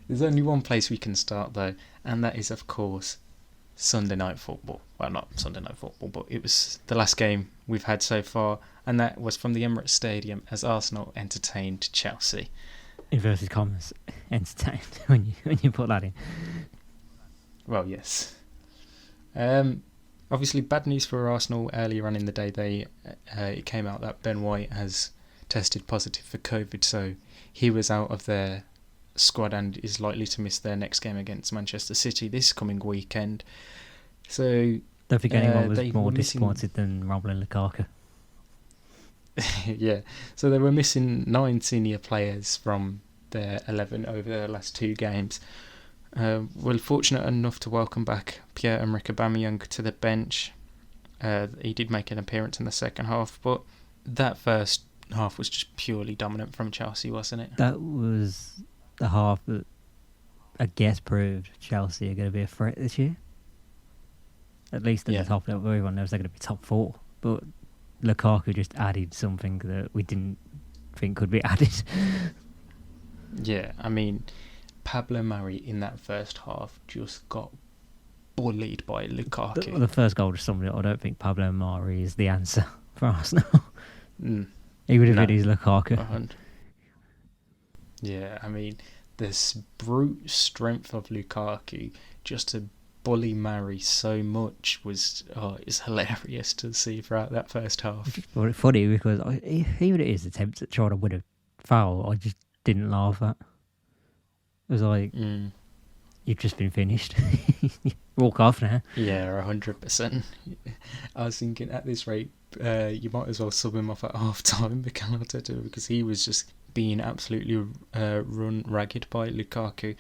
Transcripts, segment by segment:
There's only one place we can start though, and that is of course Sunday Night Football. Well, not Sunday Night Football, but it was the last game we've had so far, and that was from the Emirates Stadium as Arsenal entertained Chelsea. Inverted commas, entertained when you put that in. Well, yes. Obviously, bad news for Arsenal. Earlier on in the day, it came out that Ben White has tested positive for COVID, so he was out of their squad and is likely to miss their next game against Manchester City this coming weekend. So don't think anyone was more disappointed than Romelu Lukaku. Yeah, so they were missing 9 senior players from their 11 over the last 2 games. We're fortunate enough to welcome back Pierre-Emerick Aubameyang to the bench. He did make an appearance in the second half, but that first half was just purely dominant from Chelsea, wasn't it? That was the half that I guess proved Chelsea are going to be a threat this year. At least at the top level. Everyone knows they're going to be top 4. But Lukaku just added something that we didn't think could be added. Yeah, I mean, Pablo Mari in that first half just got bullied by Lukaku. The first goal just summed it up. I don't think Pablo Mari is the answer for Arsenal. He would have been his Lukaku. Yeah, I mean, this brute strength of Lukaku just to bully Mari so much was it's hilarious to see throughout that first half. Well, it's funny because even his attempts at trying to win a foul, I just didn't laugh at. It was like, you've just been finished. Walk off now. Yeah, 100%. I was thinking at this rate, you might as well sub him off at half time because he was just being absolutely run ragged by Lukaku.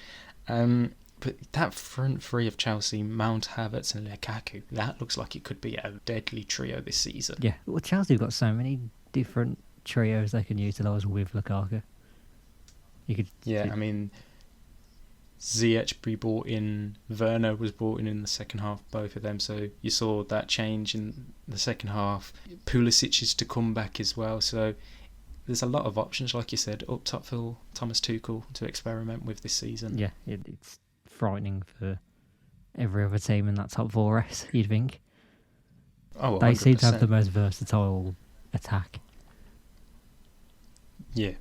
But that front three of Chelsea, Mount, Havertz and Lukaku, that looks like it could be a deadly trio this season. Yeah, well, Chelsea have got so many different trios they can utilise with Lukaku. I mean, Ziyech be brought in, Werner was brought in the second half, both of them, so you saw that change in the second half. Pulisic is to come back as well, so there's a lot of options, like you said, up top for Thomas Tuchel to experiment with this season. Yeah, it's frightening for every other team in that top 4 race, you'd think. Oh, 100%. They seem to have the most versatile attack. Yeah.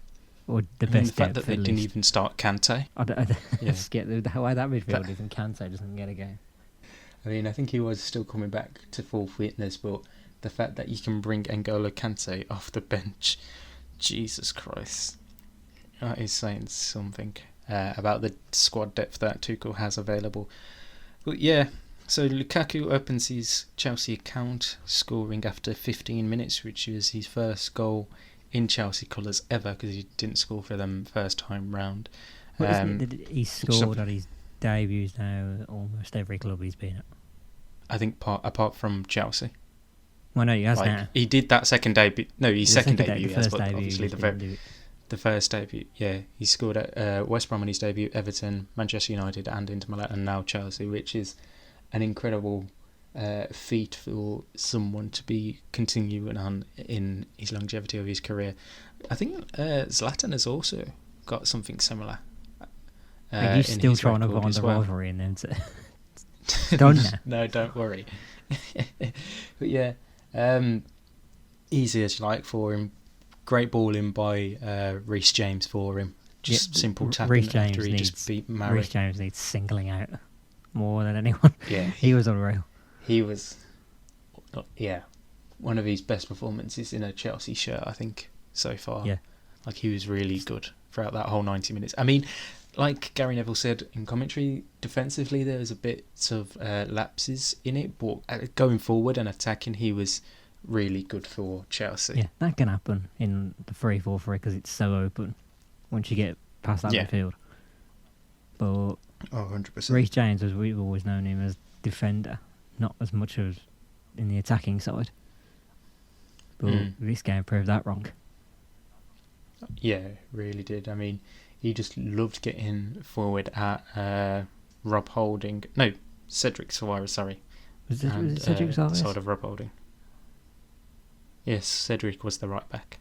Or the best. The fact that they didn't even start Kante. I just get why that midfield isn't Kante doesn't get a game. I mean, I think he was still coming back to full fitness, but the fact that you can bring N'Golo Kante off the bench, Jesus Christ, that is saying something about the squad depth that Tuchel has available. But yeah, so Lukaku opens his Chelsea account, scoring after 15 minutes, which is his first goal in Chelsea colours ever, because he didn't score for them first time round. He's scored at his debuts now almost every club he's been at. I think apart from Chelsea. Well, no, he has now. He did that second debut. No, his second debut, yes, but debut, obviously the first debut. Yeah, he scored at West Brom on his debut, Everton, Manchester United and Inter Milan, and now Chelsea, which is an incredible feat for someone to be continuing on in his longevity of his career. I think Zlatan has also got something similar. He's still trying to find the rivalry in them. Don't now. No, don't worry. But yeah, easy as you like for him. Great balling by Reece James for him. Just simple tapping after he just beat Mari. Reece James needs singling out more than anyone. Yeah, he was unreal. He was, one of his best performances in a Chelsea shirt, I think, so far. Yeah. Like, he was really good throughout that whole 90 minutes. I mean, like Gary Neville said in commentary, defensively there was a bit of lapses in it, but going forward and attacking, he was really good for Chelsea. Yeah, that can happen in the 3-4-3 because it's so open once you get past that midfield. But 100%. Reece James, as we've always known him as defender, not as much as in the attacking side. But this game proved that wrong. Yeah, really did. I mean, he just loved getting forward at Rob Holding. No, Cedric Suarez, sorry. Was it Cedric Suarez? Side of Rob Holding. Yes, Cedric was the right back.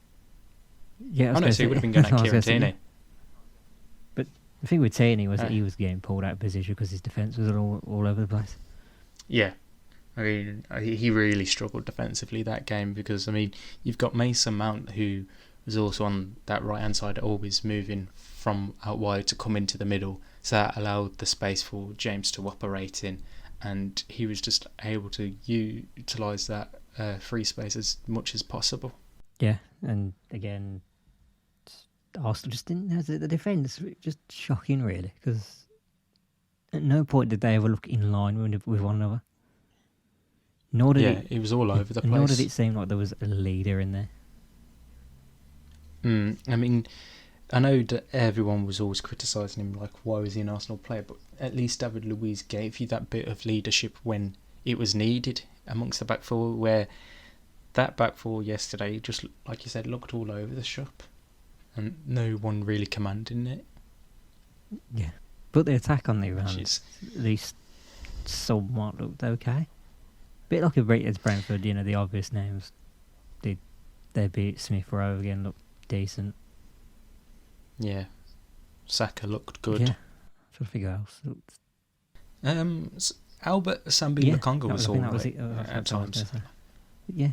Yeah, so he would have been going at Kieran Tierney. But The thing with Tierney was that he was getting pulled out of position because his defence was all over the place. Yeah. I mean, he really struggled defensively that game because, I mean, you've got Mason Mount, who was also on that right-hand side, always moving from out wide to come into the middle. So that allowed the space for James to operate in, and he was just able to utilise that free space as much as possible. Yeah, and again, Arsenal just didn't have the defence. Just shocking, really, because at no point did they ever look in line with one another. Nor did it was all over the place. Nor did it seem like there was a leader in there. I mean, I know that everyone was always criticising him, like, why was he an Arsenal player? But at least David Luiz gave you that bit of leadership when it was needed amongst the back four, where that back four yesterday, just like you said, looked all over the shop. And no one really commanding it. Yeah. But the attack on the other hand, at least somewhat looked okay. Bit like as Brentford, the obvious names. They beat Smith Rowe again, looked decent. Yeah. Saka looked good. Yeah. Trying to figure out else looked. Albert Sambi Lokonga was all right at times. Yeah.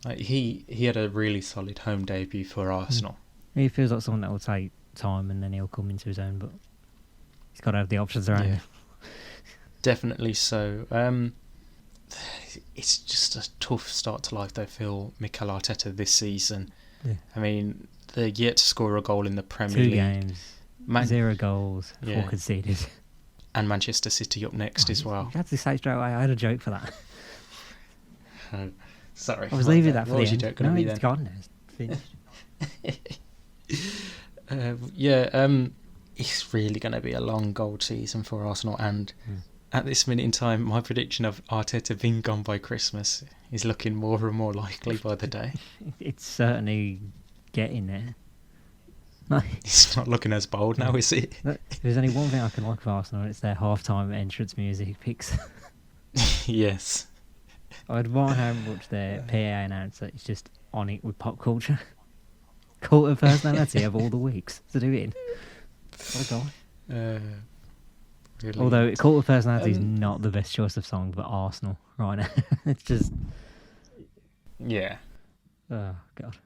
Like he had a really solid home debut for Arsenal. He feels like someone that will take time and then he'll come into his own, but he's got to have the options around him. Definitely so. It's just a tough start to life, though, for Mikel Arteta this season. Yeah. I mean, they're yet to score a goal in the Premier League. 2 games, 0 goals, 4 conceded. And Manchester City up next as well. You had to say straight away, I had a joke for that. Sorry. I was leaving that for what the was end. Your joke gonna be it's gone now. It's finished. It's really going to be a long gold season for Arsenal, and at this minute in time, my prediction of Arteta being gone by Christmas is looking more and more likely by the day. It's certainly getting there. It's not looking as bold now, is it? There's only one thing I can like of Arsenal, and it's their half-time entrance music picks. Yes. I admire how much their PA announcer is just on it with pop culture. Cult of personality of all the weeks to do it in. What a guy. Really. Although Cult of Personality is not the best choice of song for Arsenal right now. It's just... Yeah. Oh, God.